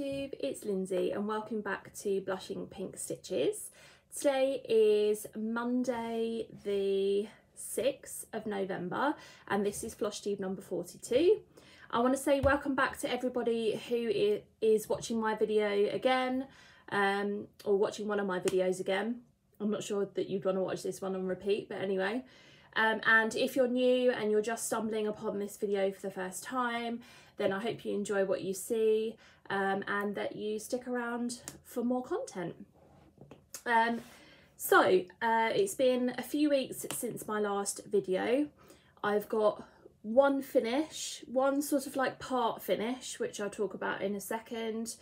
Flosstube, it's Lindsay and welcome back to Blushing Pink Stitches. Today is Monday the 6th of November and this is Flosstube number 42. I want to say welcome back to everybody who is watching my video again or watching one of my videos again. I'm not sure that you'd want to watch this one on repeat, but anyway. And if you're new and you're just stumbling upon this video for the first time, then I hope you enjoy what you see and that you stick around for more content. It's been a few weeks since my last video. I've got one finish, one sort of like part finish, which I'll talk about in a second,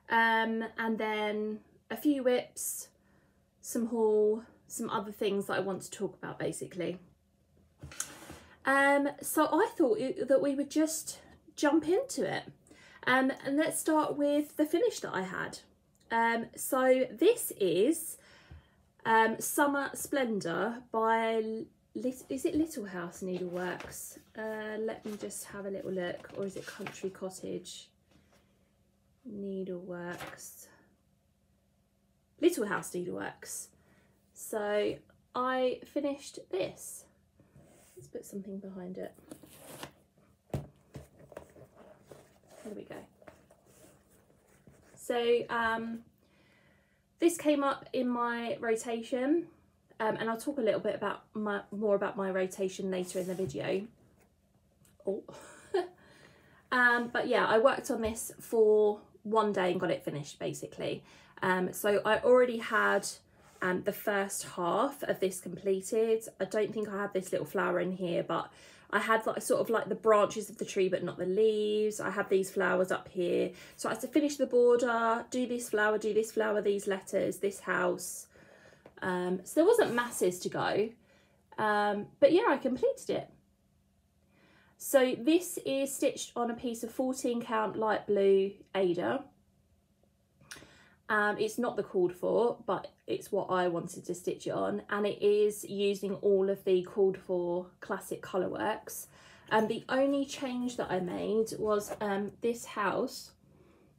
and then a few WIPs, some haul, some other things that I want to talk about basically. So I thought that we would just jump into it and let's start with the finish that I had. So this is Summer Splendor by, is it Little House Needleworks? Let me just have a little look, or is it Country Cottage Needleworks? Little House Needleworks. So I finished this. Let's put something behind it. There we go. So this came up in my rotation, and I'll talk a little bit about more about my rotation later in the video. Oh. But yeah, I worked on this for one day and got it finished basically. So I already had the first half of this completed. I don't think I had this little flower in here, but I had like sort of like the branches of the tree but not the leaves. I had these flowers up here, so I had to finish the border, do this flower, these letters, this house. So there wasn't masses to go, but yeah, I completed it. So this is stitched on a piece of 14 count light blue Ager. It's not the called for, but it's what I wanted to stitch it on, and it is using all of the called for classic colourworks. The only change that I made was this house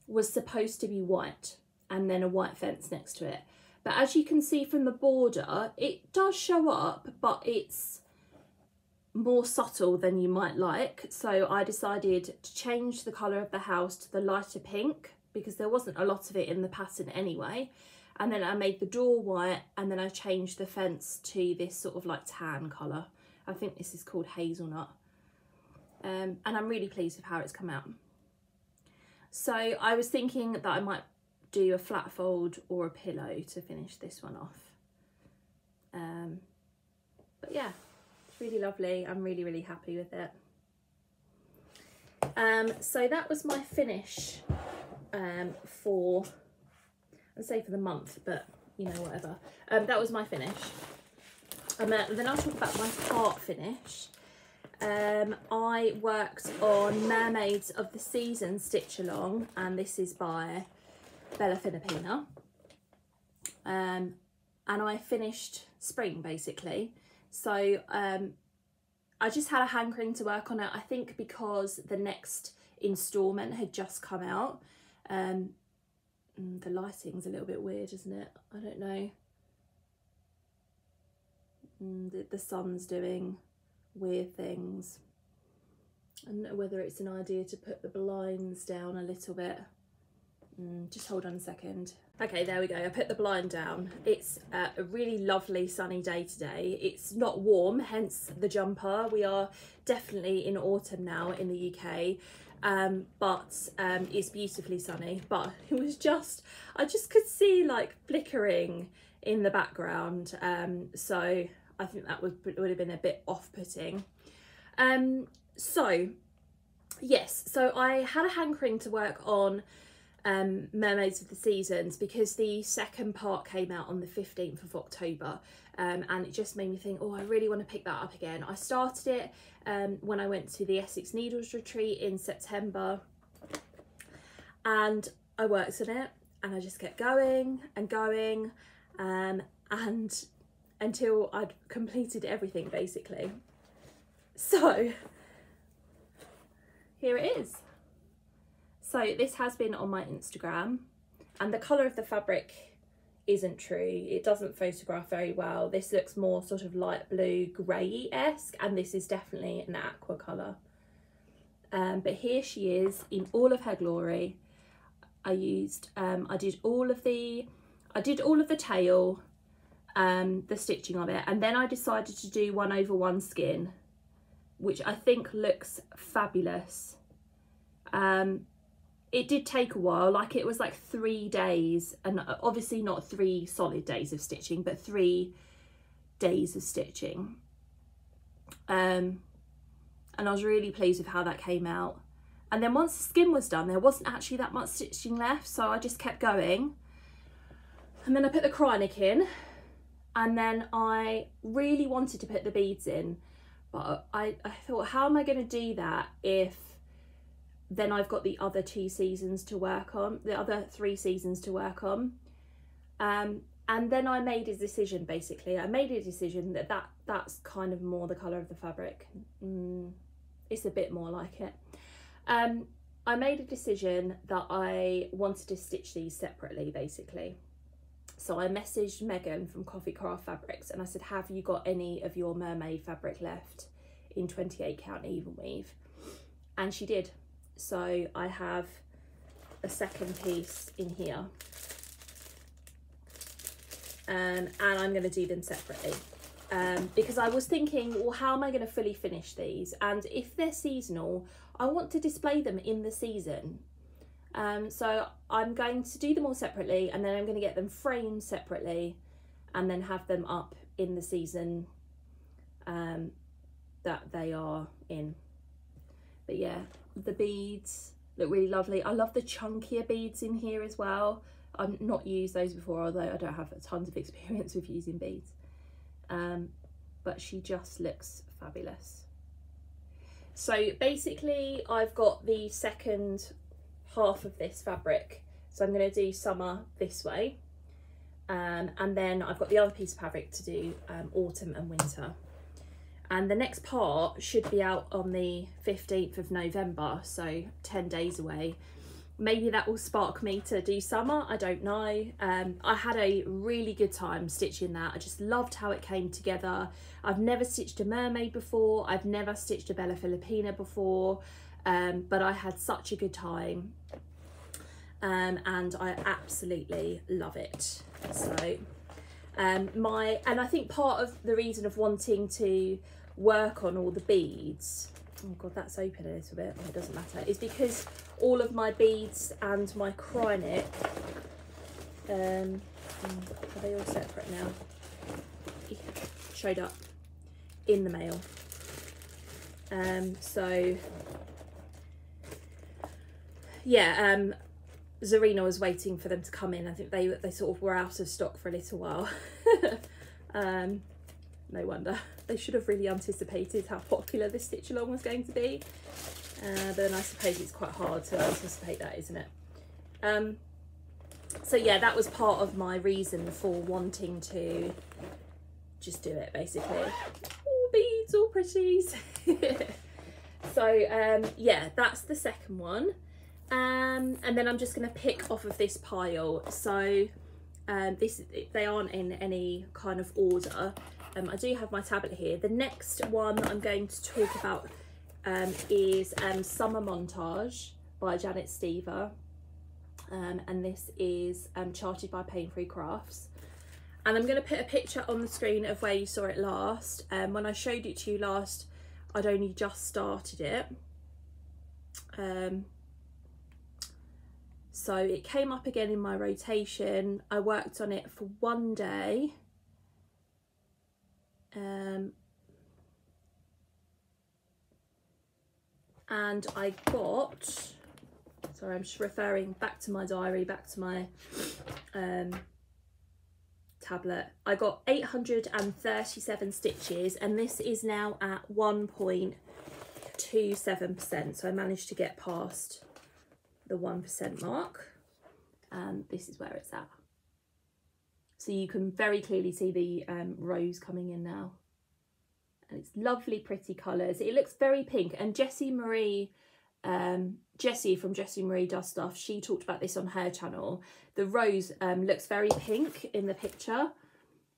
was supposed to be white and then a white fence next to it, but as you can see from the border, it does show up, but it's more subtle than you might like. So I decided to change the colour of the house to the lighter pink, because there wasn't a lot of it in the pattern anyway, and then I made the door white, and then I changed the fence to this sort of like tan colour. I think this is called hazelnut, and I'm really pleased with how it's come out. So I was thinking that I might do a flat fold or a pillow to finish this one off, but yeah, it's really lovely. I'm really happy with it. So that was my finish for, I'd say for the month, but you know, whatever. That was my finish. Then I'll talk about my part finish. I worked on Mermaids of the Season Stitch Along, and this is by Bella Filippina. And I finished spring basically. So I just had a hankering to work on it, I think because the next instalment had just come out. The lighting's a little bit weird, isn't it? I don't know. The sun's doing weird things. I don't know whether it's an idea to put the blinds down a little bit. Just hold on a second. Okay, there we go. I put the blind down. It's a really lovely sunny day today. It's not warm, hence the jumper. We are definitely in autumn now in the UK. But it's beautifully sunny, but it was just, I just could see like flickering in the background, so I think that would have been a bit off-putting. So yes, so I had a hankering to work on Mermaids of the Seasons because the second part came out on the 15th of October, and it just made me think, oh, I really want to pick that up again. I started it when I went to the Essex Needles retreat in September, and I worked on it, and I just kept going and going, and until I'd completed everything basically. So here it is. So this has been on my Instagram, and the colour of the fabric isn't true. It doesn't photograph very well. This looks more sort of light blue, grey-esque, and this is definitely an aqua colour. But here she is in all of her glory. I did all of the tail, the stitching of it, and then I decided to do 1/1 skin, which I think looks fabulous. It did take a while, like it was like 3 days, and obviously not 3 solid days of stitching, but 3 days of stitching. And I was really pleased with how that came out. And then once the skin was done, there wasn't actually that much stitching left, so I just kept going. And then I put the Krynic in, and then I really wanted to put the beads in, but I thought, how am I going to do that if then I've got the other 2 seasons to work on, the other 3 seasons to work on. And then I made a decision, basically. I made a decision that's kind of more the colour of the fabric. It's a bit more like it. I made a decision that I wanted to stitch these separately, basically. So I messaged Megan from Coffee Craft Fabrics and I said, have you got any of your Mermaid fabric left in 28 count even weave? And she did. So I have a second piece in here, and I'm going to do them separately, because I was thinking, well, how am I going to fully finish these? And if they're seasonal, I want to display them in the season. So I'm going to do them all separately, and then I'm going to get them framed separately and then have them up in the season that they are in. But yeah, the beads look really lovely. I love the chunkier beads in here as well. I've not used those before, although I don't have tons of experience with using beads. But she just looks fabulous. So basically I've got the second half of this fabric. So I'm going to do summer this way. And then I've got the other piece of fabric to do autumn and winter. And the next part should be out on the 15th of November, so 10 days away. Maybe that will spark me to do summer, I don't know. I had a really good time stitching that. I just loved how it came together. I've never stitched a mermaid before. I've never stitched a Bella Filipina before, but I had such a good time. And I absolutely love it. So, and I think part of the reason of wanting to work on all the beads, oh god, that's open a little bit, it doesn't matter, is because all of my beads and my Krynic, are they all separate now? Showed up in the mail. So yeah, Zarina was waiting for them to come in. I think they sort of were out of stock for a little while. No wonder. They should have really anticipated how popular this stitch along was going to be. But then I suppose it's quite hard to anticipate that, isn't it? So yeah, that was part of my reason for wanting to just do it, basically. All beads, all pretties. So yeah, that's the second one. And then I'm just going to pick off of this pile. So they aren't in any kind of order. I do have my tablet here. The next one that I'm going to talk about is Summer Montage by Janet Stever. And this is charted by Pain Free Crafts. And I'm going to put a picture on the screen of where you saw it last. When I showed it to you last, I'd only just started it. So it came up again in my rotation. I worked on it for 1 day. And I got, sorry, I'm just referring back to my diary, back to my tablet. I got 837 stitches, and this is now at 1.27%. So I managed to get past the 1% mark, and this is where it's at. So you can very clearly see the rose coming in now, and it's lovely, pretty colours. It looks very pink, and Jessie Marie Jessie from Jessie Marie Does Stuff, she talked about this on her channel. The rose looks very pink in the picture,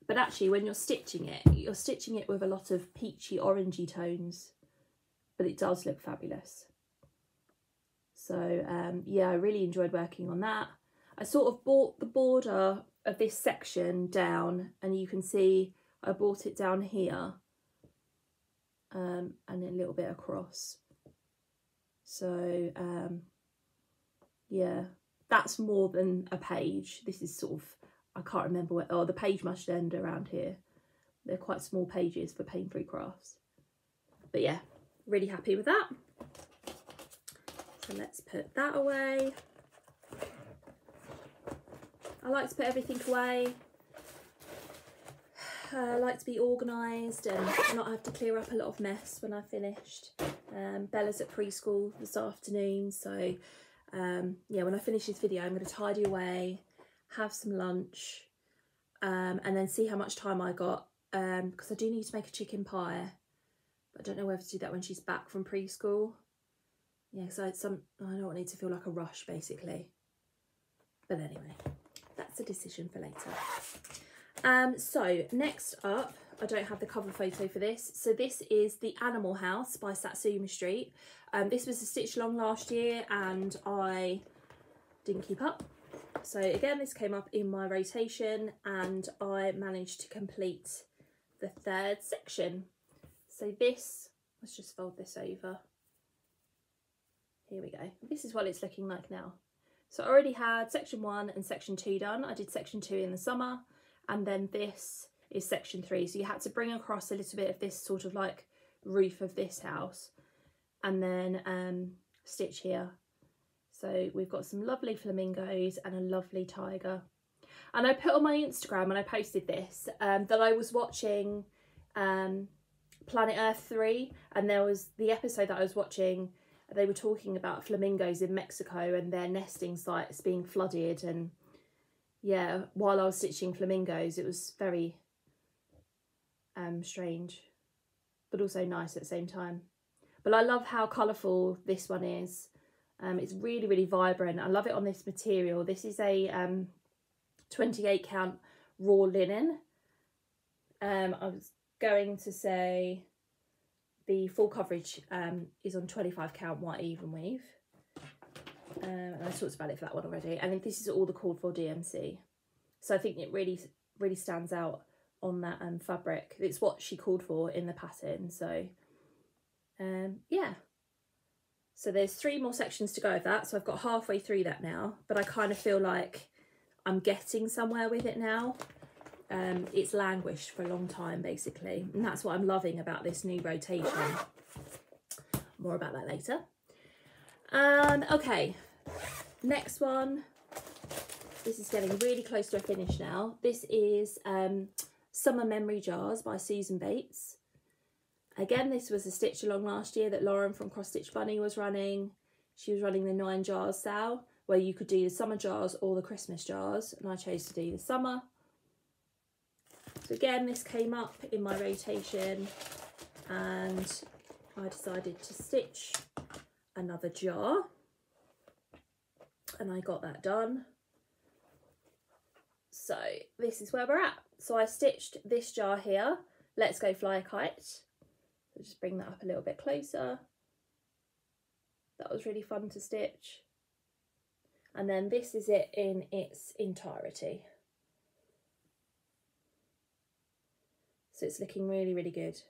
but actually when you're stitching it with a lot of peachy orangey tones, but it does look fabulous. So yeah, I really enjoyed working on that. I sort of brought the border of this section down, and you can see I brought it down here and a little bit across. So yeah, that's more than a page. This is sort of, I can't remember what, oh, the page must end around here. They're quite small pages for Pain Free Crafts. But yeah, really happy with that. So let's put that away. I like to put everything away. I like to be organised and not have to clear up a lot of mess when I've finished. Bella's at preschool this afternoon, so yeah, when I finish this video I'm going to tidy away, have some lunch, and then see how much time I got, because I do need to make a chicken pie, but I don't know whether to do that when she's back from preschool. Yeah, because I don't want it to feel like a rush basically. But anyway, that's a decision for later. So next up, I don't have the cover photo for this. So this is The Animal House by Satsuma Street. This was a stitch along last year and I didn't keep up. So again, this came up in my rotation and I managed to complete the third section. So this, let's just fold this over. Here we go. This is what it's looking like now. So I already had section 1 and section 2 done. I did section 2 in the summer, and then this is section 3. So you had to bring across a little bit of this sort of like roof of this house and then stitch here. So we've got some lovely flamingos and a lovely tiger. And I put on my Instagram and I posted this, that I was watching Planet Earth 3, and there was the episode that I was watching, they were talking about flamingos in Mexico and their nesting sites being flooded, and yeah, while I was stitching flamingos it was very strange but also nice at the same time. But I love how colourful this one is. It's really, really vibrant. I love it on this material. This is a 28 count raw linen. I was going to say the full coverage is on 25 count white even weave. And I talked about it for that one already. And this is all the called for DMC. So I think it really, really stands out on that fabric. It's what she called for in the pattern. So yeah. So there's 3 more sections to go of that. So I've got halfway through that now, but I kind of feel like I'm getting somewhere with it now. It's languished for a long time basically, and that's what I'm loving about this new rotation. More about that later. Okay, next one. This is getting really close to a finish now. This is Summer Memory Jars by Susan Bates. Again, this was a stitch along last year that Lauren from Cross Stitch Bunny was running. She was running the 9 jars sale where you could do the summer jars or the Christmas jars, and I chose to do the summer. So again, this came up in my rotation and I decided to stitch another jar, and I got that done. So this is where we're at. So I stitched this jar here, Let's Go Fly a Kite. So just bring that up a little bit closer. That was really fun to stitch. And then this is it in its entirety. So it's looking really, really good.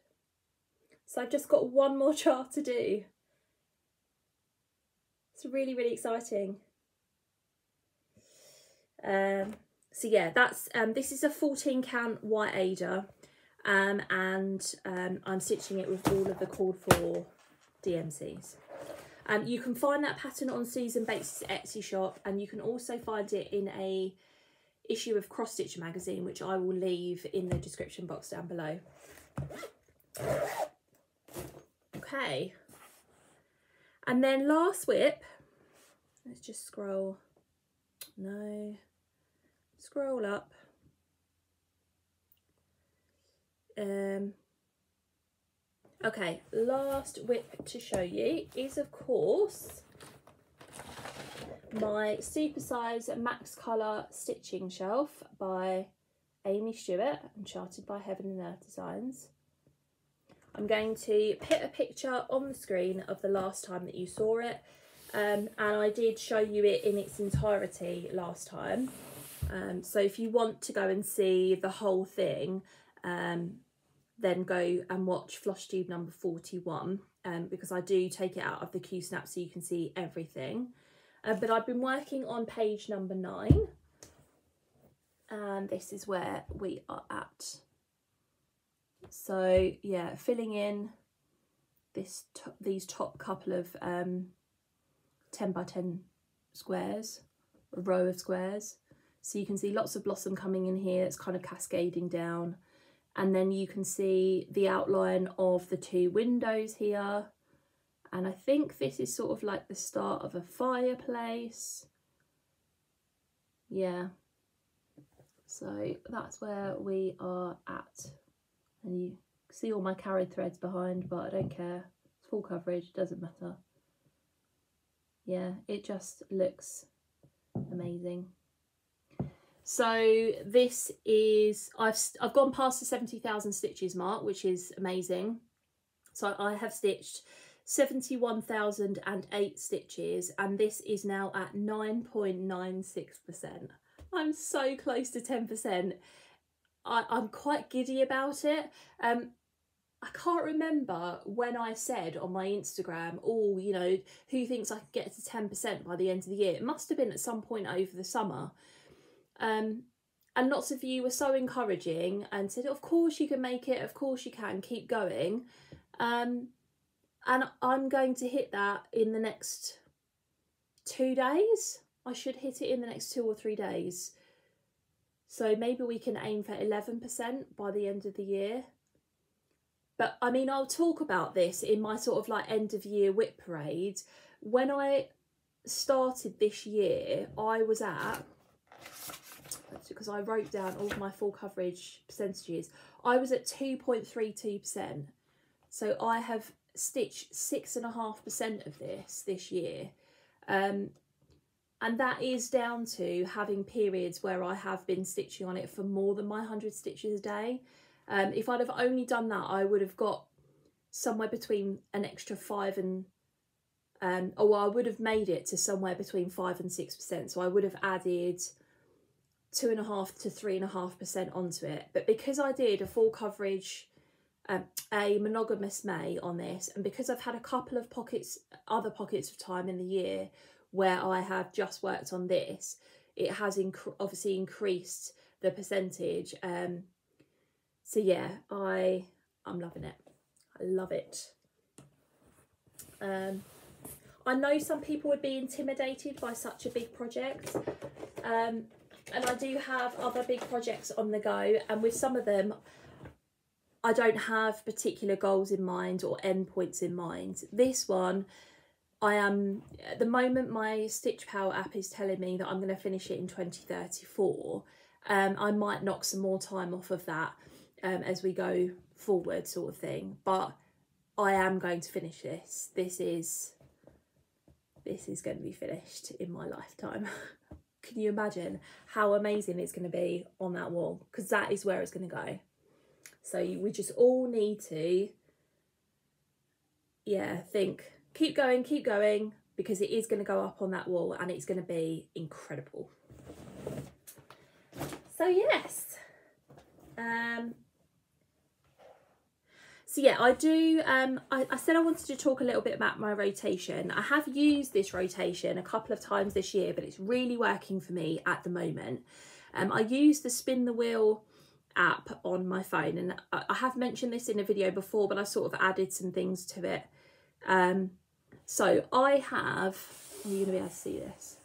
So I've just got one more jar to do. It's really, really exciting. So yeah, that's this is a 14 count white Ager, and I'm stitching it with all of the called for DMCs. You can find that pattern on Susan Bates' Etsy shop, and you can also find it in a issue of Cross Stitch magazine, which I will leave in the description box down below. Okay, and then last WIP, let's just scroll, no, scroll up. Okay, last WIP to show you is, of course, my Supersize Max Colour Stitching Shelf by Aimee Stewart and charted by Heaven and Earth Designs. I'm going to put a picture on the screen of the last time that you saw it, and I did show you it in its entirety last time. So if you want to go and see the whole thing, then go and watch Flosstube number 41, because I do take it out of the Q-snap so you can see everything. But I've been working on page number 9, and this is where we are at. So yeah, filling in these top couple of 10 by 10 squares, a row of squares. So you can see lots of blossom coming in here. It's kind of cascading down. And then you can see the outline of the 2 windows here. And I think this is sort of like the start of a fireplace. Yeah. So that's where we are at. And you see all my carried threads behind, but I don't care. It's full coverage, doesn't matter. Yeah, it just looks amazing. So this is, I've gone past the 70,000 stitches mark, which is amazing. So I have stitched 71,008 stitches, and this is now at 9.96%. I'm so close to 10%. I'm quite giddy about it. I can't remember when I said on my Instagram, oh, you know, who thinks I could get to 10% by the end of the year? It must have been at some point over the summer. And lots of you were so encouraging and said, of course you can make it, of course you can, keep going. And I'm going to hit that in the next 2 days. I should hit it in the next 2 or 3 days. So maybe we can aim for 11% by the end of the year. But I mean, I'll talk about this in my sort of like end of year WIP parade. When I started this year, I was at, because I wrote down all of my full coverage percentages, I was at 2.32%. So I have stitched 6.5% of this year. And that is down to having periods where I have been stitching on it for more than my 100 stitches a day. If I'd have only done that, I would have got somewhere between an extra 5 and, or I would have made it to somewhere between 5 and 6%. So I would have added 2.5 to 3.5% onto it. But because I did a full coverage, a monogamous May on this, and because I've had a couple of other pockets of time in the year where I have just worked on this, it has obviously increased the percentage. So yeah, I'm loving it. I love it. I know some people would be intimidated by such a big project, and I do have other big projects on the go, and with some of them I don't have particular goals in mind or endpoints in mind. This one, I am, at the moment my Stitch Pal app is telling me that I'm going to finish it in 2034. I might knock some more time off of that as we go forward, sort of thing, but I am going to finish this. This is going to be finished in my lifetime. Can you imagine how amazing it's going to be on that wall? Because that is where it's going to go. So we just all need to, yeah, think, keep going, because it is going to go up on that wall and it's going to be incredible. So yes, so yeah, I do, I said I wanted to talk a little bit about my rotation. I have used this rotation a couple of times this year, but it's really working for me at the moment. I use the Spin the Wheel app on my phone, and I have mentioned this in a video before, but I sort of added some things to it. So I have, are you going to be able to see this?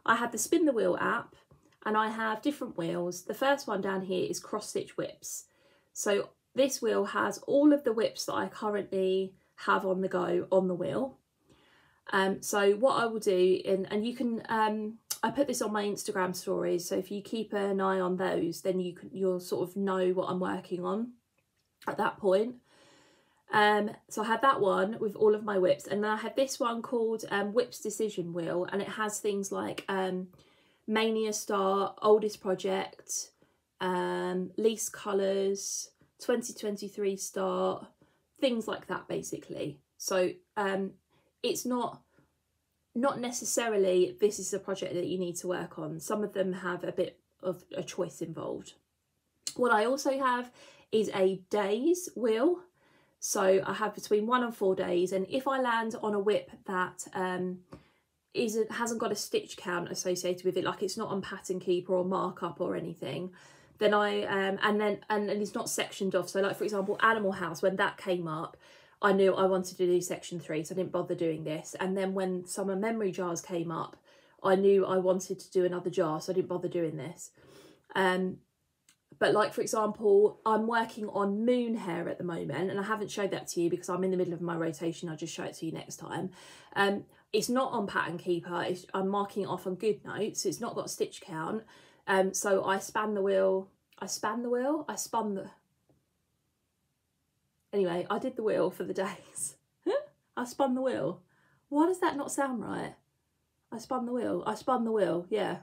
I have the Spin the Wheel app, and I have different wheels. The first one down here is cross stitch whips. So this wheel has all of the whips that I currently have on the go on the wheel. So what I will do, and you can, I put this on my Instagram stories, so if you keep an eye on those, then you'll sort of know what I'm working on at that point. So I had that one with all of my WIPs, and then I had this one called WIP's Decision Wheel, and it has things like Mania Start, Oldest Project, Least Colours, 2023 Start, things like that basically. So it's not necessarily this is a project that you need to work on. Some of them have a bit of a choice involved. What I also have is a days wheel. So I have between 1 and 4 days, and if I land on a WIP that hasn't got a stitch count associated with it, like it's not on Pattern Keeper or markup or anything, then I and it's not sectioned off. So like for example, Animal House, when that came up, I knew I wanted to do section 3, so I didn't bother doing this. And then when Summer Memory Jars came up, I knew I wanted to do another jar, so I didn't bother doing this. But like, for example, I'm working on Moon Hair at the moment, and I haven't showed that to you because I'm in the middle of my rotation. I'll just show it to you next time. It's not on Pattern Keeper. I'm marking it off on GoodNotes, so it's not got a stitch count. So I spun the wheel. Anyway, I did the wheel for the days. I spun the wheel. Why does that not sound right? I spun the wheel, yeah.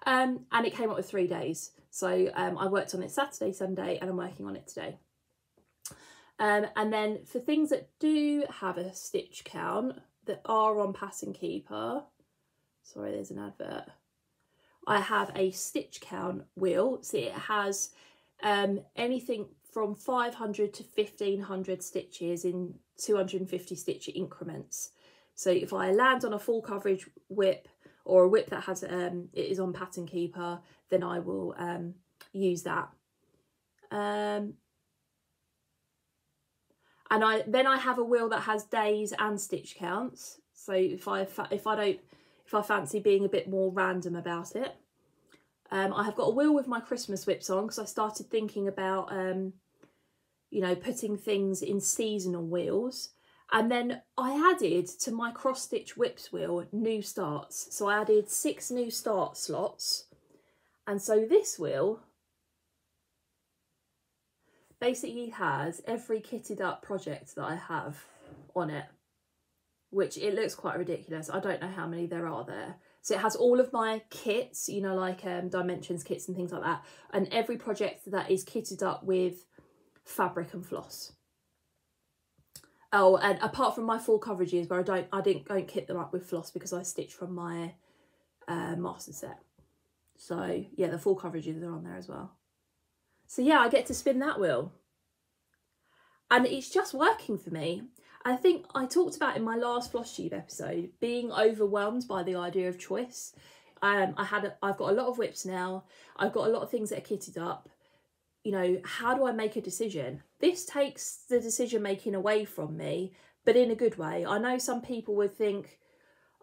And it came up with 3 days. So I worked on it Saturday, Sunday, and I'm working on it today. And then for things that do have a stitch count that are on Pattern Keeper, sorry, there's an advert. I have a stitch count wheel. So it has anything from 500 to 1500 stitches in 250 stitch increments. So if I land on a full coverage WIP, or a WIP that has it is on Pattern Keeper, then I will use that. And then I have a wheel that has days and stitch counts. So if I fancy being a bit more random about it, I have got a wheel with my Christmas WIPs on, because I started thinking about you know, putting things in seasonal wheels. And then I added to my cross stitch WIPs wheel new starts. So I added 6 new start slots. And so this wheel basically has every kitted up project that I have on it, which it looks quite ridiculous. I don't know how many there are there. So it has all of my kits, you know, like dimensions kits and things like that. And every project that is kitted up with fabric and floss. Oh, and apart from my full coverages where I don't kit them up with floss because I stitch from my master set. So yeah, the full coverages are on there as well. So yeah, I get to spin that wheel. And it's just working for me. I think I talked about in my last Flosstube episode being overwhelmed by the idea of choice. I've got a lot of WIPs now. I've got a lot of things that are kitted up. You know, how do I make a decision? This takes the decision making away from me, but in a good way. I know some people would think,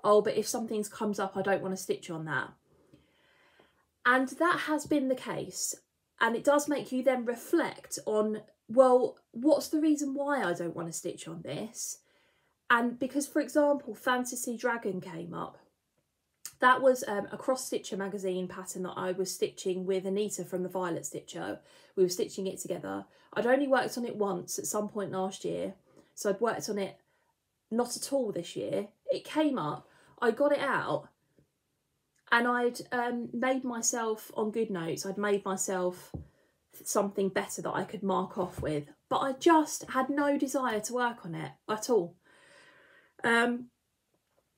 oh, but if something comes up, I don't want to stitch on that. And that has been the case. And it does make you then reflect on, well, what's the reason why I don't want to stitch on this? And because, for example, Fantasy Dragon came up. That was a cross stitcher magazine pattern that I was stitching with Anita from the Violet Stitcher. We were stitching it together. I'd only worked on it once at some point last year, so I'd worked on it not at all this year. It came up, I got it out, and I'd made myself on GoodNotes, I'd made myself something better that I could mark off with, but I just had no desire to work on it at all.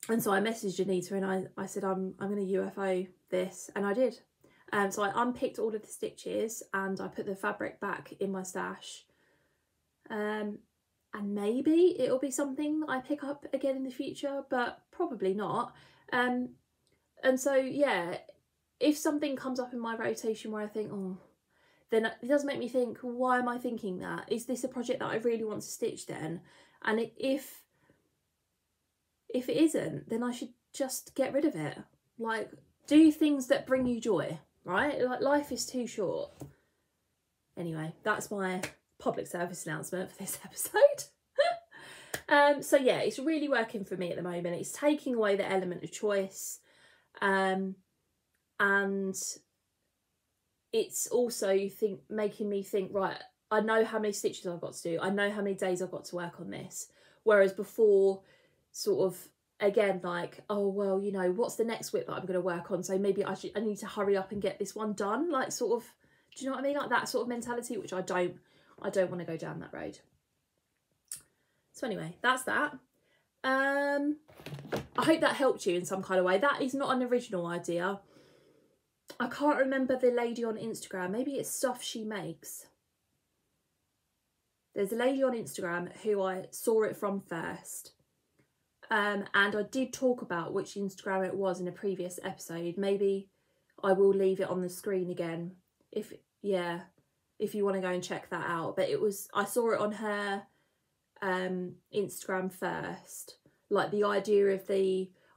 And so I messaged Anita and I said, I'm going to UFO this, and I did. So I unpicked all of the stitches and I put the fabric back in my stash. And maybe it'll be something that I pick up again in the future, but probably not. And so, yeah, if something comes up in my rotation where I think, oh, then it does make me think, why am I thinking that? Is this a project that I really want to stitch then? And if it isn't, then I should just get rid of it. Like, do things that bring you joy, right? Like, life is too short. Anyway, that's my public service announcement for this episode. So yeah, it's really working for me at the moment. It's taking away the element of choice. And it's also making me think, right, I know how many stitches I've got to do. I know how many days I've got to work on this. Whereas before, sort of, again, like, oh, well, you know, what's the next WIP that I'm going to work on? So maybe I need to hurry up and get this one done. Like, sort of, do you know what I mean? Like that sort of mentality, which I don't want to go down that road. So anyway, that's that. I hope that helped you in some kind of way. That is not an original idea. I can't remember the lady on Instagram. Maybe it's Stuff She Makes. There's a lady on Instagram who I saw it from first. And I did talk about which Instagram it was in a previous episode. Maybe I will leave it on the screen again. If you want to go and check that out. But I saw it on her Instagram first. Like the idea of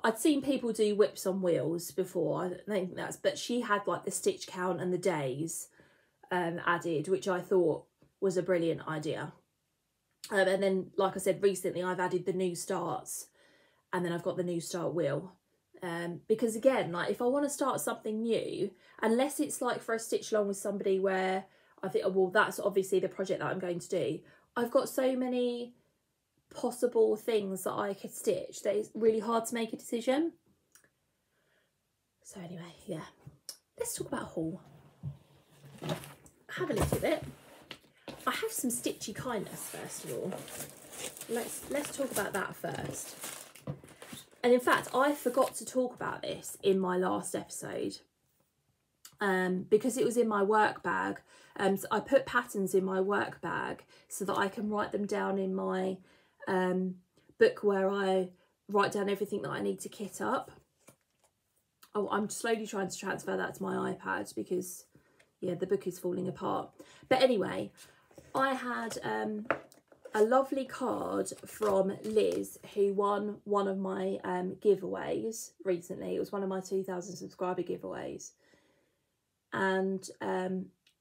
I'd seen people do WIPs on wheels before. I don't think but she had like the stitch count and the days added, which I thought was a brilliant idea. And then, like I said, recently I've added the new starts, and then I've got the new start wheel. Because again, like if I want to start something new, unless it's like for a stitch along with somebody where I think, oh, well, that's obviously the project that I'm going to do. I've got so many possible things that I could stitch that it's really hard to make a decision. So anyway, yeah, let's talk about a haul. Have a little bit. I have some Stitchy Kindness first of all. Let's talk about that first. And in fact, I forgot to talk about this in my last episode because it was in my work bag. So I put patterns in my work bag so that I can write them down in my book where I write down everything that I need to kit up. Oh, I'm slowly trying to transfer that to my iPad because, yeah, the book is falling apart. But anyway, I had a lovely card from Liz, who won one of my giveaways recently. It was one of my 2,000 subscriber giveaways. And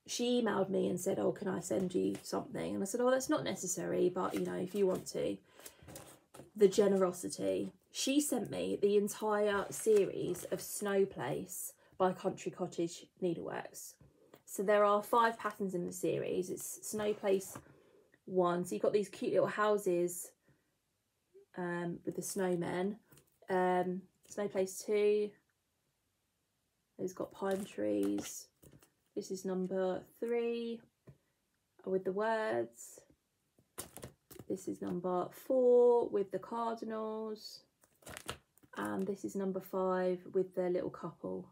she emailed me and said, oh, can I send you something? And I said, oh, that's not necessary, but, you know, if you want to. The generosity. She sent me the entire series of Snow Place by Country Cottage Needleworks. So there are 5 patterns in the series. It's Snow Place 1. So you've got these cute little houses with the snowmen. Snow Place 2. It's got pine trees. This is number 3 with the words. This is number 4 with the cardinals. And this is number 5 with the little couple.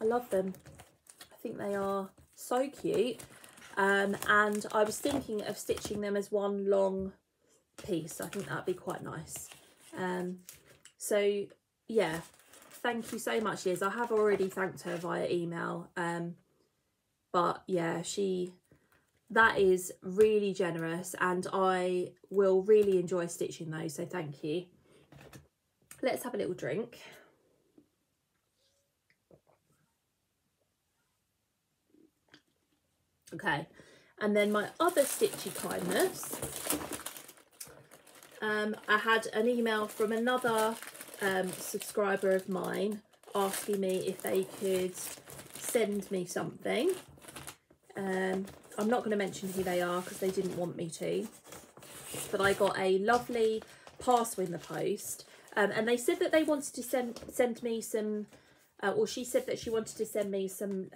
I love them. I think they are so cute. And I was thinking of stitching them as one long piece. I think that'd be quite nice. So yeah, thank you so much, Liz. I have already thanked her via email. But yeah, that is really generous, and I will really enjoy stitching those, so thank you. Let's have a little drink. Okay, and then my other Stitchy Kindness. I had an email from another subscriber of mine asking me if they could send me something. I'm not going to mention who they are because they didn't want me to, but I got a lovely parcel in the post, and they said that they wanted to send me some, or she said that she wanted to send me some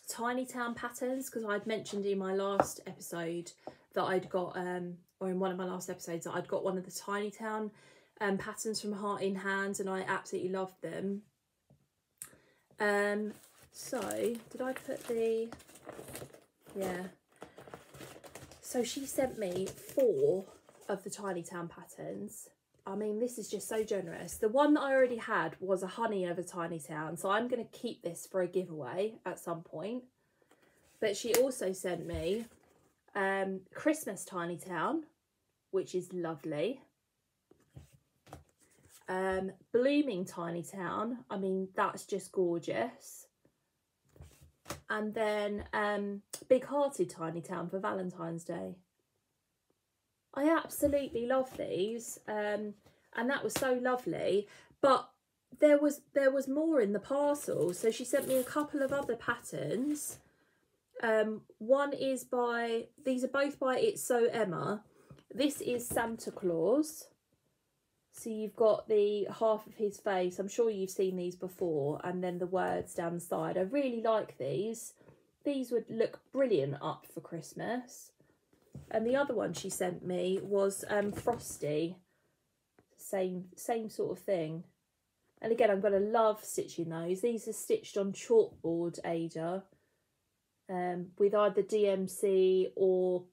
tiny town patterns, because I'd mentioned in my last episode that I'd got, or in one of my last episodes, that I'd got one of the tiny town patterns from Heart in Hand, and I absolutely loved them. So did I put the... Yeah, so she sent me 4 of the Tiny Town patterns. I mean, this is just so generous. The one that I already had was a honey of a Tiny Town, so I'm going to keep this for a giveaway at some point. But she also sent me Christmas Tiny Town, which is lovely. Blooming Tiny Town, I mean, that's just gorgeous. And then Big Hearted Tiny Town for Valentine's Day. I absolutely love these, and that was so lovely. But there was more in the parcel, so she sent me a couple of other patterns, One is by, these are both by It's So Emma. This is Santa Claus. So you've got the half of his face. I'm sure you've seen these before. And then the words down the side. I really like these. These would look brilliant up for Christmas. And the other one she sent me was Frosty. Same sort of thing. And again, I'm going to love stitching those. These are stitched on chalkboard Ager. With either DMC or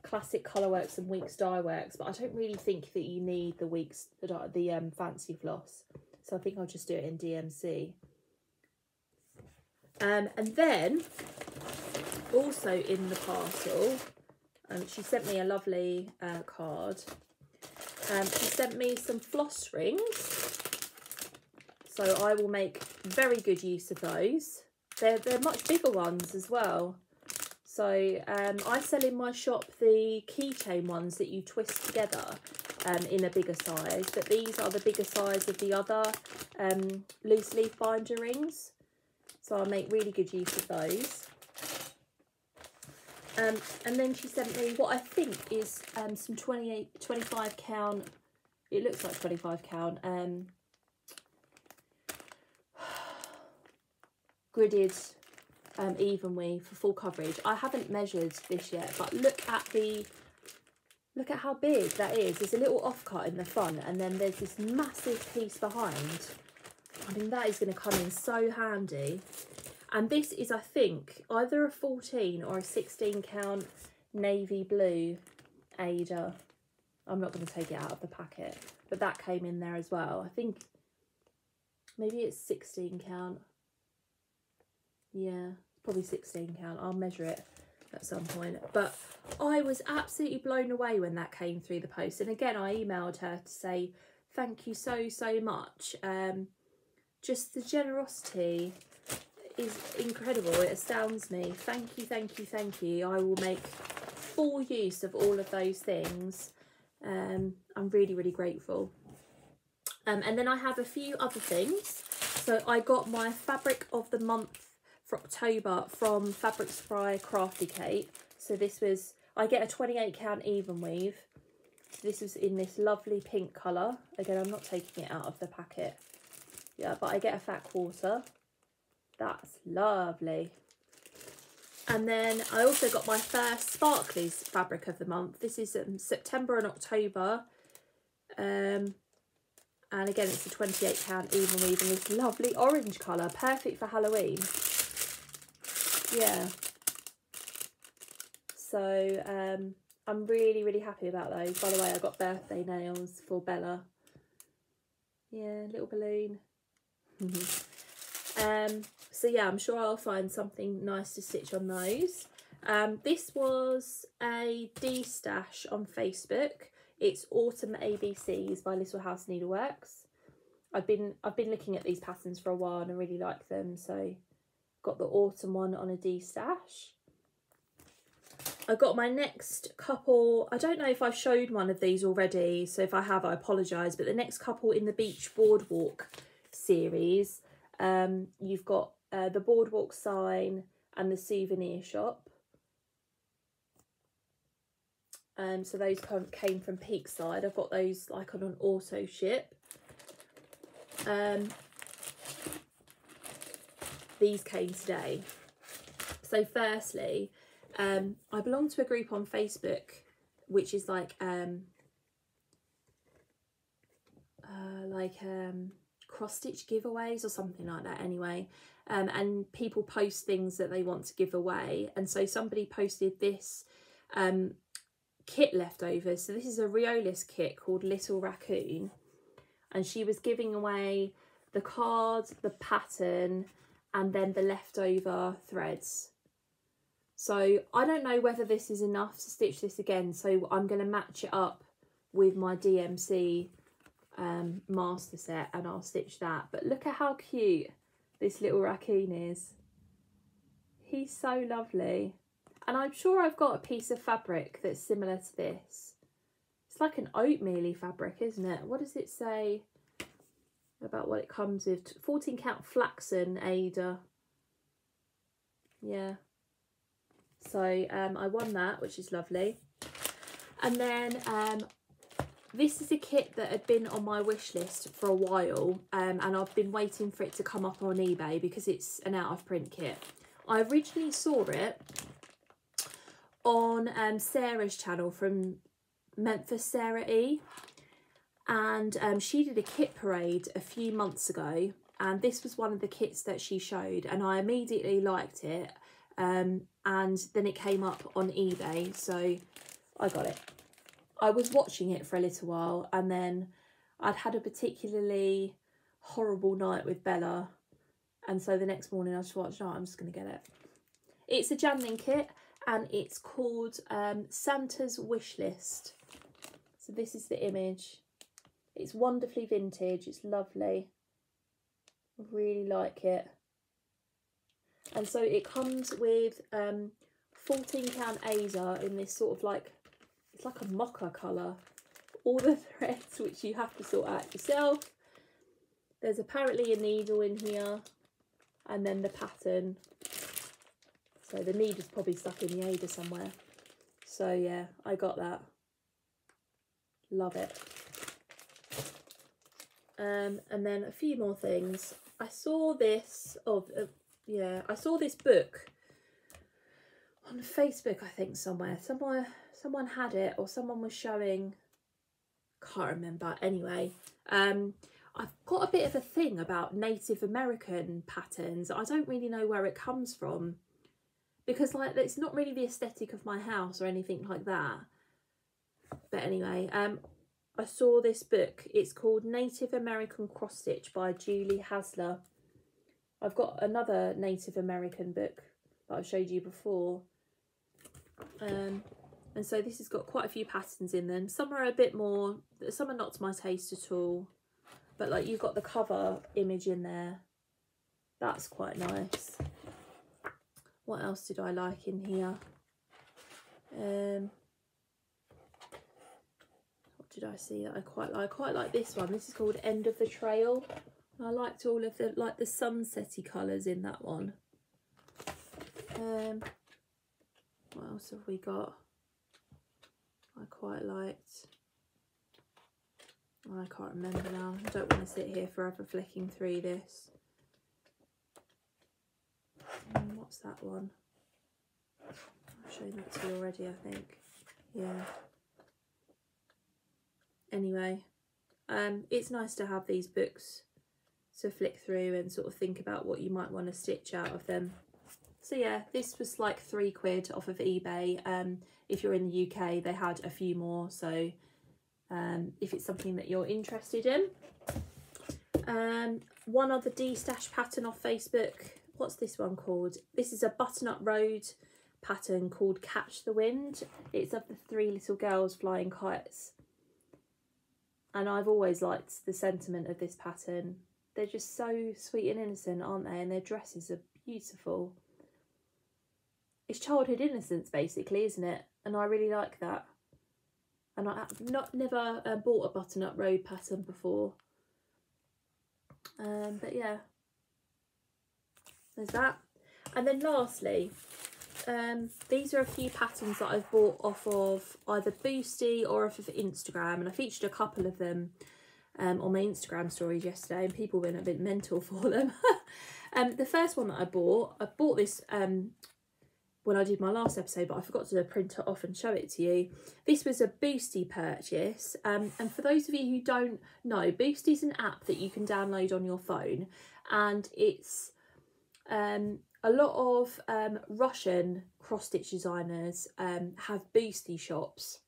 classic Colourworks and Weeks Dye Works, but I don't really think that you need the fancy floss, so I think I'll just do it in DMC. And then also in the parcel, she sent me a lovely card. She sent me some floss rings, so I will make very good use of those. They're much bigger ones as well. So I sell in my shop the keychain ones that you twist together in a bigger size, but these are the bigger size of the other loose leaf binder rings. So I'll make really good use of those. And then she sent me what I think is some 25 count, it looks like 25 count, gridded even weave for full coverage. I haven't measured this yet, but look at how big that is. There's a little offcut in the front, and then there's this massive piece behind. I mean, that is going to come in so handy. And this is, I think, either a 14 or a 16 count navy blue Ager. I'm not going to take it out of the packet, but that came in there as well. I think maybe it's 16 count. Yeah, probably 16 count. I'll measure it at some point. But I was absolutely blown away when that came through the post. And again, I emailed her to say thank you so much. Just the generosity is incredible. It astounds me. Thank you. I will make full use of all of those things. I'm really grateful. And then I have a few other things. So I got my fabric of the month for October from Fabric Spry Crafty Kate. So this was, I get a 28 count even weave. This was in this lovely pink colour. Again, I'm not taking it out of the packet. Yeah, but I get a fat quarter. That's lovely. And then I also got my first Sparklies fabric of the month. This is September and October. And again, it's a 28 count even weave in this lovely orange colour. Perfect for Halloween. Yeah. So I'm really happy about those. By the way, I got birthday nails for Bella. Yeah, little balloon. So yeah, I'm sure I'll find something nice to stitch on those. This was a D-stash on Facebook. It's Autumn ABCs by Little House Needleworks. I've been looking at these patterns for a while and I really like them, so got the autumn one on a D-stash. I got my next couple. I don't know if I've showed one of these already, so if I have, I apologise, but the next couple in the Beach Boardwalk series, you've got the Boardwalk sign and the souvenir shop. So those came from Peakside. I've got those like on an auto ship. These came today. So firstly, I belong to a group on Facebook which is like cross-stitch giveaways or something like that anyway, and people post things that they want to give away, and so somebody posted this kit leftovers. So this is a Riolis kit called Little Raccoon, and she was giving away the card, the pattern, and then the leftover threads. So I don't know whether this is enough to stitch this again, so I'm going to match it up with my DMC master set and I'll stitch that. But look at how cute this little raccoon is. He's so lovely. And I'm sure I've got a piece of fabric that's similar to this. It's like an oatmeal-y fabric, isn't it? What does it say about what it comes with? 14 count flaxen Ager. Yeah. So I won that, which is lovely. And then this is a kit that had been on my wish list for a while, and I've been waiting for it to come up on eBay because it's an out of print kit. I originally saw it on Sarah's channel from Memphis Sarah E, and she did a kit parade a few months ago, and this was one of the kits that she showed, and I immediately liked it, and then it came up on eBay, so I got it. I was watching it for a little while, and then I'd had a particularly horrible night with Bella, and so the next morning I just thought, no, I'm just going to get it. It's a Janlin kit, and it's called Santa's Wish List. So this is the image. It's wonderfully vintage. It's lovely. I really like it. And so it comes with 14 count Ager in this sort of like, it's like a mocha colour. All the threads which you have to sort out yourself. There's apparently a needle in here, and then the pattern. So the needle's probably stuck in the Ager somewhere. So yeah, I got that. Love it. And then a few more things. I saw this I saw this book on Facebook, I think somewhere. Someone had it, or someone was showing, can't remember. Anyway, I've got a bit of a thing about Native American patterns. I don't really know where it comes from, because like it's not really the aesthetic of my house or anything like that. But anyway, I saw this book. It's called Native American Cross Stitch by Julie Hasler. I've got another Native American book that I've showed you before. And so this has got quite a few patterns in them. Some are a bit more, some are not to my taste at all. But like you've got the cover image in there. That's quite nice. What else did I like in here? What did I see that I quite like? I quite like this one. This is called End of the Trail. I liked all of the the sunsetty colours in that one. What else have we got? I quite liked. I can't remember now. I don't want to sit here forever flicking through this. What's that one? I've shown that to you already, I think. Yeah. Anyway, it's nice to have these books to flick through and sort of think about what you might want to stitch out of them. So yeah, this was like £3 off of eBay. If you're in the UK, they had a few more, so if it's something that you're interested in. One other D-stash pattern off Facebook. What's this one called? This is a Butternut Road pattern called Catch the Wind. It's of the 3 little girls flying kites. And I've always liked the sentiment of this pattern. They're just so sweet and innocent, aren't they? And their dresses are beautiful. It's childhood innocence, basically, isn't it? And I really like that. And I've never bought a Butternut Road pattern before. But yeah, there's that. And then lastly, these are a few patterns that I've bought off of either Boosty or off of Instagram, and I featured a couple of them on my Instagram stories yesterday, and people went a bit mental for them. The first one that I bought this when I did my last episode, but I forgot to print it off and show it to you. This was a Boosty purchase, and for those of you who don't know, Boosty is an app that you can download on your phone, and it's a lot of Russian cross-stitch designers have Boosty shops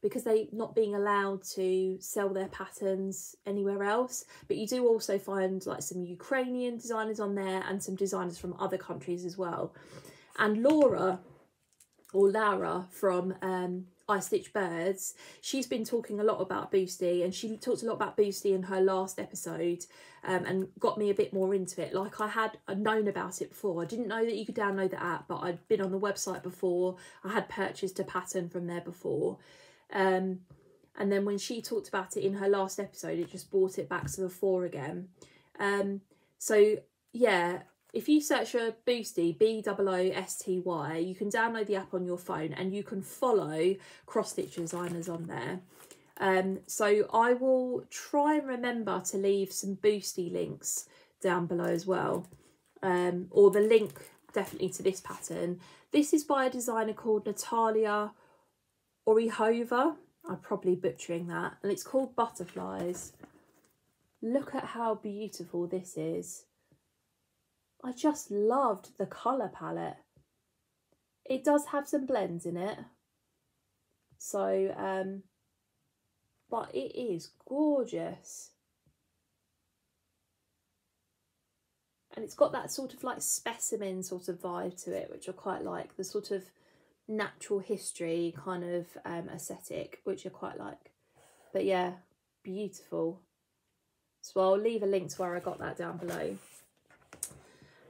because they're not being allowed to sell their patterns anywhere else. But you do also find like some Ukrainian designers on there and some designers from other countries as well. And Lara from I Stitch Birds, she's been talking a lot about Boosty, and she talked a lot about Boosty in her last episode, and got me a bit more into it. Like I'd known about it before. I didn't know that you could download the app, but I'd been on the website before. I had purchased a pattern from there before. And then when she talked about it in her last episode, it just brought it back to the fore again. So yeah, if you search for Boosty, Boosty, you can download the app on your phone and you can follow cross stitch designers on there. So I will try and remember to leave some Boosty links down below as well, or the link definitely to this pattern. This is by a designer called Natalia Orihova. I'm probably butchering that, and it's called Butterflies. Look at how beautiful this is. I just loved the colour palette. It does have some blends in it, so but it is gorgeous. And it's got that sort of like specimen sort of vibe to it, which I quite like. The sort of natural history kind of aesthetic, which I quite like. But yeah, beautiful. So I'll leave a link to where I got that down below.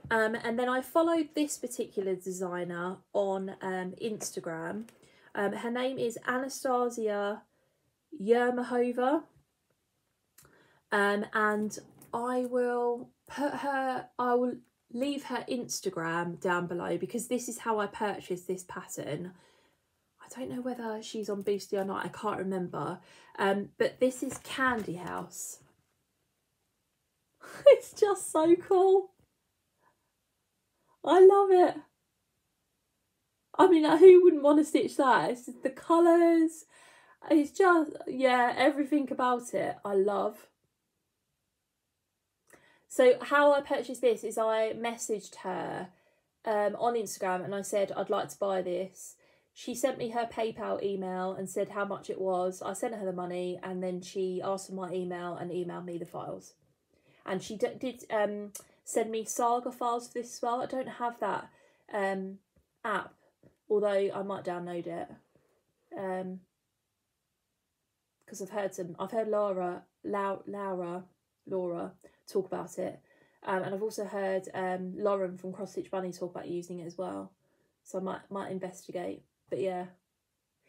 And then I followed this particular designer on Instagram. Her name is Anastasia Yermahova. And I will leave her Instagram down below, because this is how I purchased this pattern. I don't know whether she's on Boosty or not, I can't remember. But this is Candy House. It's just so cool. I love it. I mean, who wouldn't want to stitch that? It's just the colours. It's just, yeah, everything about it I love. So how I purchased this is I messaged her on Instagram and I said I'd like to buy this. She sent me her PayPal email and said how much it was. I sent her the money, and then she asked for my email and emailed me the files. And she did send me Saga files for this as well. I don't have that app, although I might download it. Because I've heard Laura talk about it. And I've also heard Lauren from Cross Stitch Bunny talk about using it as well. So I might investigate. But yeah,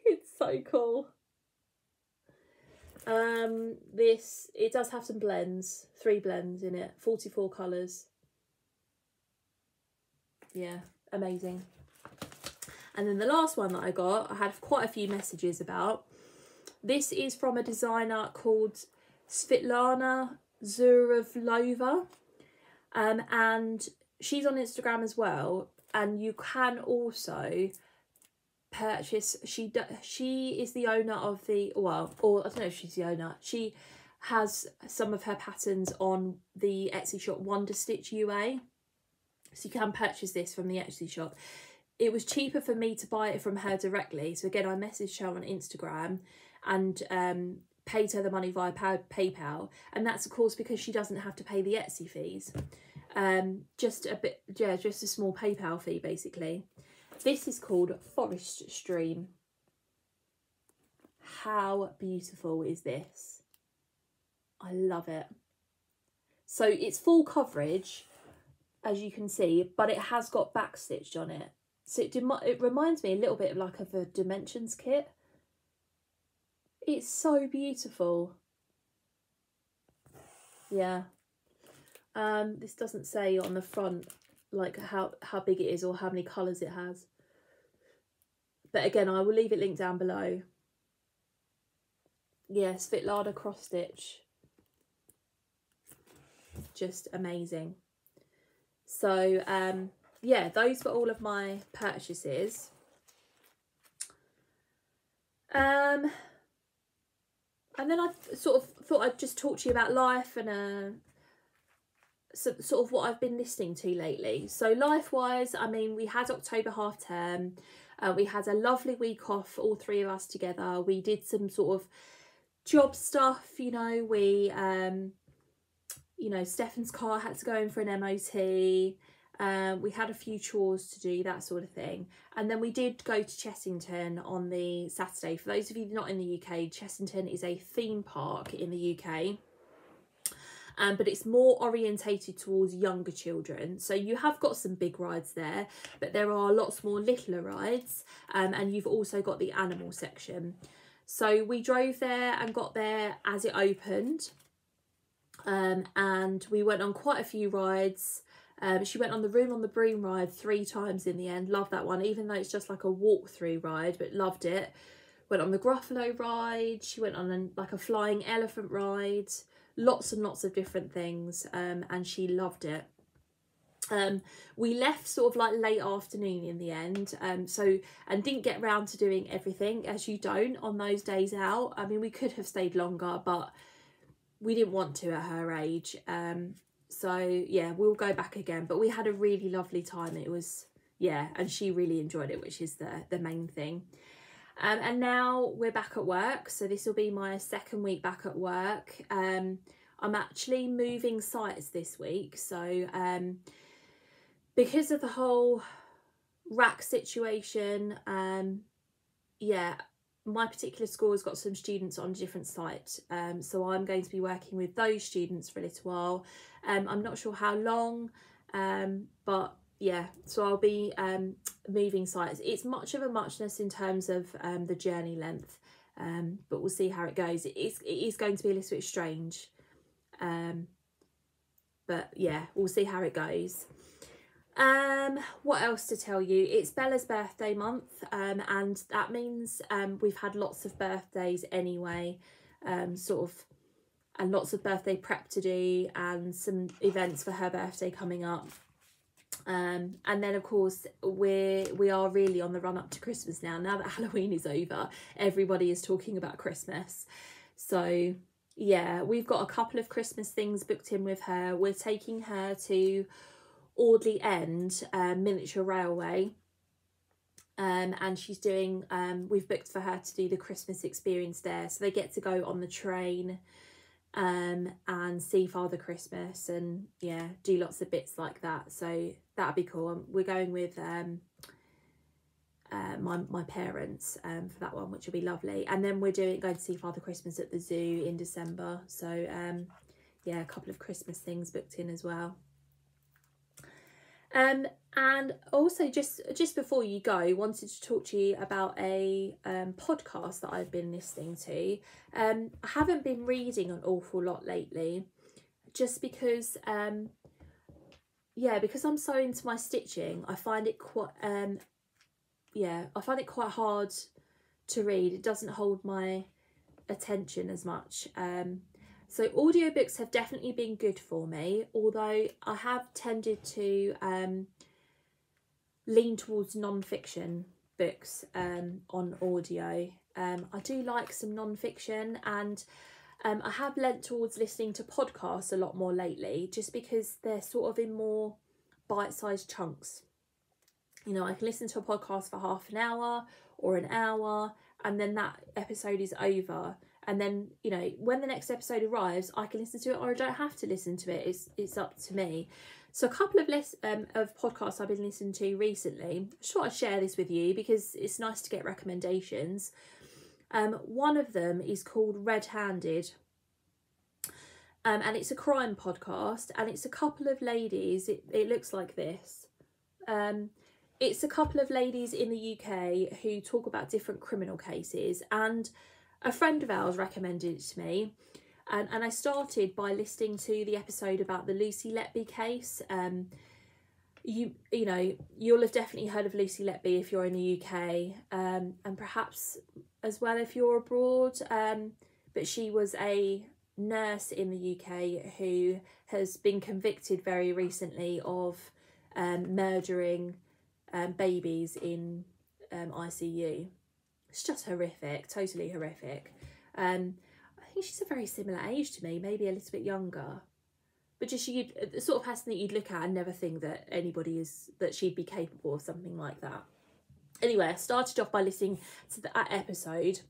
it's so cool. It does have some blends, 3 blends in it, 44 colours. Yeah, amazing. And then the last one that I got, I had quite a few messages about. This is from a designer called Svetlana Zuravlova, and she's on Instagram as well. And you can also purchase, she is the owner of the, well, or I don't know if she's the owner, she has some of her patterns on the Etsy shop Wonder Stitch UA, so you can purchase this from the Etsy shop. It was cheaper for me to buy it from her directly, so again I messaged her on Instagram and paid her the money via PayPal, and that's of course because she doesn't have to pay the Etsy fees. Just a small PayPal fee basically. This is called Forest Stream. How beautiful is this? I love it. So it's full coverage, as you can see, but it has got backstitched on it. So it reminds me a little bit of a Dimensions kit. It's so beautiful. Yeah. This doesn't say on the front like how big it is or how many colours it has, but again I will leave it linked down below. Yes, Svetlana cross stitch, just amazing. So yeah, those were all of my purchases. And then I sort of thought I'd just talk to you about life and sort of what I've been listening to lately. So life-wise, I mean, we had October half term. We had a lovely week off, all 3 of us together. We did some sort of job stuff, you know. We, you know, Stefan's car had to go in for an MOT. We had a few chores to do, that sort of thing. And then we did go to Chessington on the Saturday. For those of you not in the UK, Chessington is a theme park in the UK. But it's more orientated towards younger children. So you have got some big rides there, but there are lots more littler rides. And you've also got the animal section. So we drove there and got there as it opened. And we went on quite a few rides. She went on the Room on the Broom ride 3 times in the end. Loved that one, even though it's just like a walk-through ride, but loved it. Went on the Gruffalo ride. She went on like a flying elephant ride. Lots and lots of different things, and she loved it. We left sort of like late afternoon in the end, and didn't get round to doing everything, as you don't on those days out. I mean, we could have stayed longer, but we didn't want to at her age. So yeah, we'll go back again, but we had a really lovely time. It was, yeah, and she really enjoyed it, which is the main thing. And now we're back at work, so this will be my 2nd week back at work. I'm actually moving sites this week, so because of the whole rack situation, yeah, my particular school has got some students on a different site, so I'm going to be working with those students for a little while. I'm not sure how long, but yeah, so I'll be moving sites. It's much of a muchness in terms of the journey length, but we'll see how it goes. It is going to be a little bit strange, but yeah, we'll see how it goes. What else to tell you? It's Bella's birthday month, and that means we've had lots of birthdays anyway, sort of, and lots of birthday prep to do, and some events for her birthday coming up. And then of course we are really on the run up to Christmas now. Now that Halloween is over, everybody is talking about Christmas. So yeah, we've got a couple of Christmas things booked in with her. We're taking her to Audley End Miniature Railway, and she's doing, we've booked for her to do the Christmas experience there, so they get to go on the train and see Father Christmas, and yeah, do lots of bits like that. So that'd be cool. We're going with my parents for that one, which will be lovely. And then we're going to see Father Christmas at the zoo in December. So yeah, a couple of Christmas things booked in as well. And also just before you go, wanted to talk to you about a podcast that I've been listening to. I haven't been reading an awful lot lately, just because yeah, because I'm so into my stitching, I find it quite I find it quite hard to read. It doesn't hold my attention as much. So audiobooks have definitely been good for me, although I have tended to lean towards non-fiction books on audio. I do like some non-fiction, and I have lent towards listening to podcasts a lot more lately, just because they're sort of in more bite-sized chunks. You know, I can listen to a podcast for half an hour or an hour, and then that episode is over. And then, you know, when the next episode arrives, I can listen to it, or I don't have to listen to it. It's up to me. So a couple of podcasts I've been listening to recently. I just thought I'd share this with you because it's nice to get recommendations. One of them is called Red Handed. And it's a crime podcast, and it's a couple of ladies. It looks like this. It's a couple of ladies in the UK who talk about different criminal cases, and a friend of ours recommended it to me, and I started by listening to the episode about the Lucy Letby case. You know, you'll have definitely heard of Lucy Letby if you're in the UK, and perhaps as well if you're abroad, but she was a nurse in the UK who has been convicted very recently of murdering babies in ICU. It's just horrific, totally horrific. I think she's a very similar age to me, maybe a little bit younger. But just the sort of person that you'd look at and never think that that she'd be capable of something like that. Anyway, I started off by listening to that episode,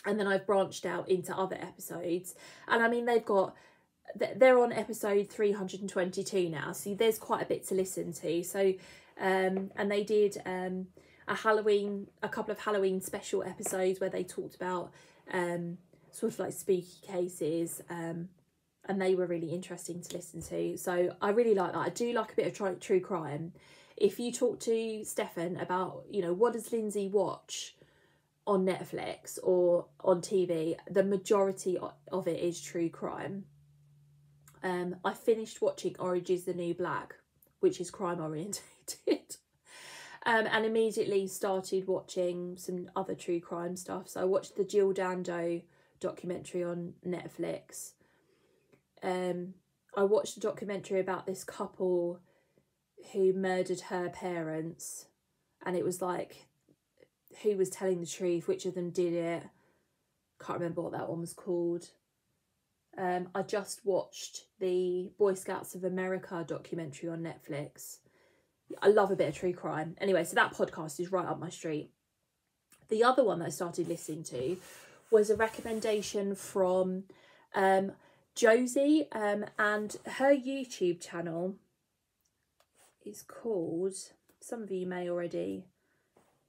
and then I've branched out into other episodes. And I mean, they're on episode 322 now, so there's quite a bit to listen to. So, and they did a couple of Halloween special episodes where they talked about sort of like spooky cases, and they were really interesting to listen to. So I really like that. I do like a bit of true crime. If you talk to Stefan about, you know, what does Lindsay watch on Netflix or on TV, the majority of it is true crime. I finished watching Orange is the New Black, which is crime orientated. And immediately started watching some other true crime stuff. So I watched the Jill Dando documentary on Netflix. I watched a documentary about this couple who murdered her parents, and it was like, who was telling the truth, which of them did it. Can't remember what that one was called. I just watched the Boy Scouts of America documentary on Netflix. I love a bit of true crime. Anyway, so that podcast is right up my street. The other one that I started listening to was a recommendation from Josie, and her YouTube channel is called, some of you may already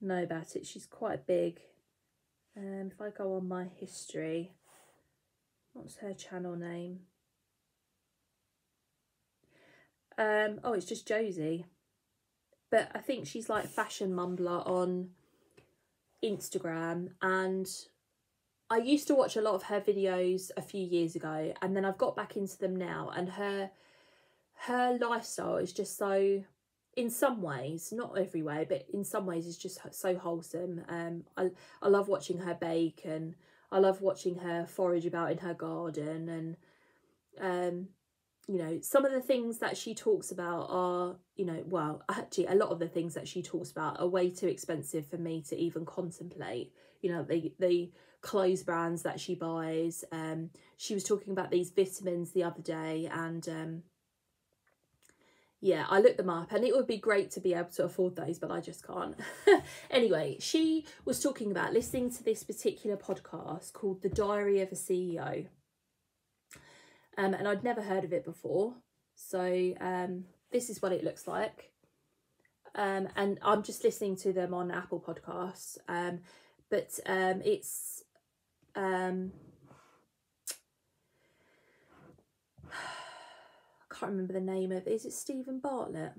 know about it, she's quite big. If I go on my history, what's her channel name? Oh, it's just Josie. But I think she's like fashion mumbler on Instagram, and I used to watch a lot of her videos a few years ago, and then I've got back into them now, and her lifestyle is just so, in some ways, not every way, but in some ways is just so wholesome. I love watching her bake, and I love watching her forage about in her garden, and you know, some of the things that she talks about are, you know, well, actually a lot of the things that she talks about are way too expensive for me to even contemplate. You know, the clothes brands that she buys. She was talking about these vitamins the other day, and yeah, I looked them up, and it would be great to be able to afford those, but I just can't. Anyway, she was talking about listening to this particular podcast called The Diary of a CEO. And I'd never heard of it before. So this is what it looks like. And I'm just listening to them on Apple Podcasts. But it's... I can't remember the name of it. Is it Stephen Bartlett?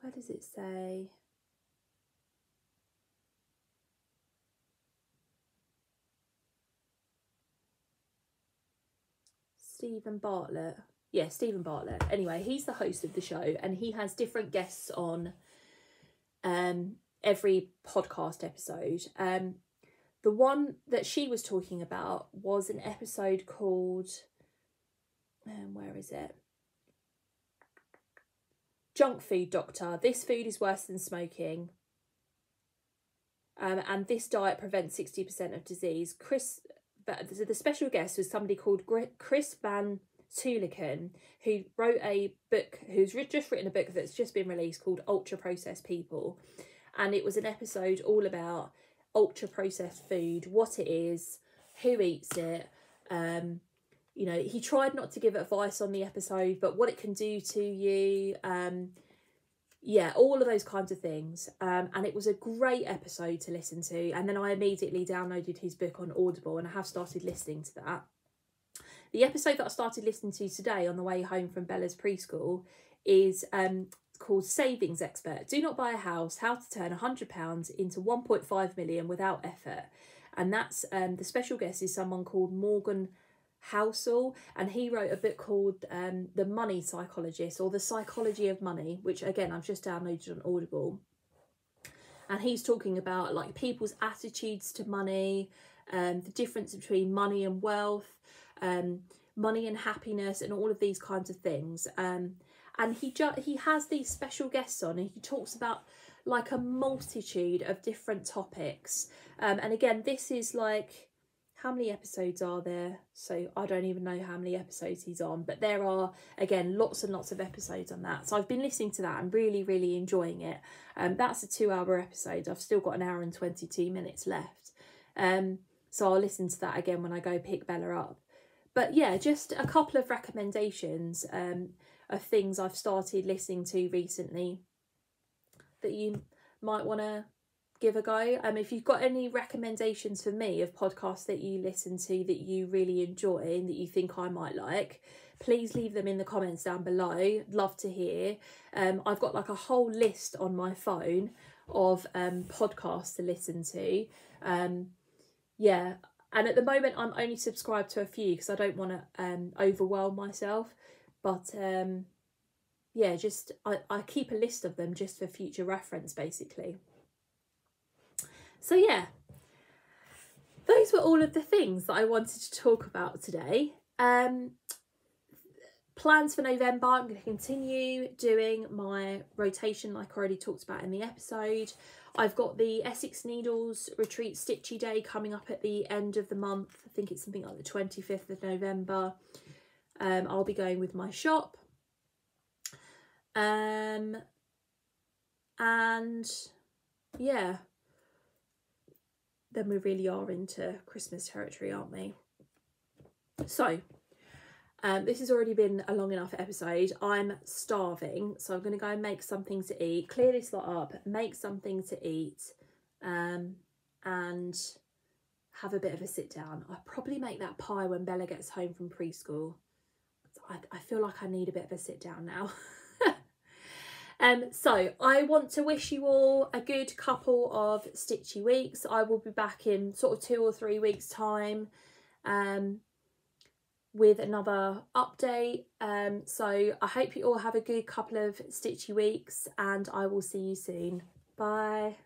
Where does it say? Stephen Bartlett. Yeah, Stephen Bartlett. Anyway, he's the host of the show, and he has different guests on every podcast episode. The one that she was talking about was an episode called, where is it? Junk Food Doctor. This food is worse than smoking. And this diet prevents 60% of disease. The special guest was somebody called Chris Van Tuliken, who wrote a book, who's just written a book that's just been released called Ultra Processed People. And it was an episode all about ultra processed food, what it is, who eats it. You know, he tried not to give advice on the episode, but what it can do to you. Yeah, all of those kinds of things. And it was a great episode to listen to. And then I immediately downloaded his book on Audible, and I have started listening to that. The episode that I started listening to today on the way home from Bella's preschool is called Savings Expert. Do not buy a house, how to turn £100 into 1.5 million without effort. And that's the special guest is someone called Morgan Housel, and he wrote a book called The Money Psychologist, or The Psychology of Money, which again I've just downloaded on Audible. And he's talking about like people's attitudes to money, the difference between money and wealth, money and happiness, and all of these kinds of things. And he has these special guests on, and he talks about like a multitude of different topics. And again, this is like, how many episodes are there? So I don't even know how many episodes he's on, but there are, again, lots and lots of episodes on that. So I've been listening to that and really, really enjoying it. That's a 2-hour episode. I've still got an hour and 22 minutes left. So I'll listen to that again when I go pick Bella up. But yeah, just a couple of recommendations of things I've started listening to recently that you might want to give a go. If you've got any recommendations for me of podcasts that you listen to that you really enjoy and that you think I might like, please leave them in the comments down below. Love to hear. I've got like a whole list on my phone of podcasts to listen to. Yeah, and at the moment I'm only subscribed to a few because I don't want to overwhelm myself. But yeah, just I keep a list of them just for future reference, basically. So yeah, those were all of the things that I wanted to talk about today. Plans for November, I'm going to continue doing my rotation like I already talked about in the episode. I've got the Essex Needles Retreat Stitchy Day coming up at the end of the month. I think it's something like the 25th of November. I'll be going with my shop. And yeah, then we really are into Christmas territory, aren't we? So this has already been a long enough episode. I'm starving, so I'm going to go and make something to eat, clear this lot up, make something to eat, and have a bit of a sit down. I'll probably make that pie when Bella gets home from preschool. I feel like I need a bit of a sit down now. So I want to wish you all a good couple of stitchy weeks. I will be back in sort of 2 or 3 weeks time with another update. So I hope you all have a good couple of stitchy weeks, and I will see you soon. Bye.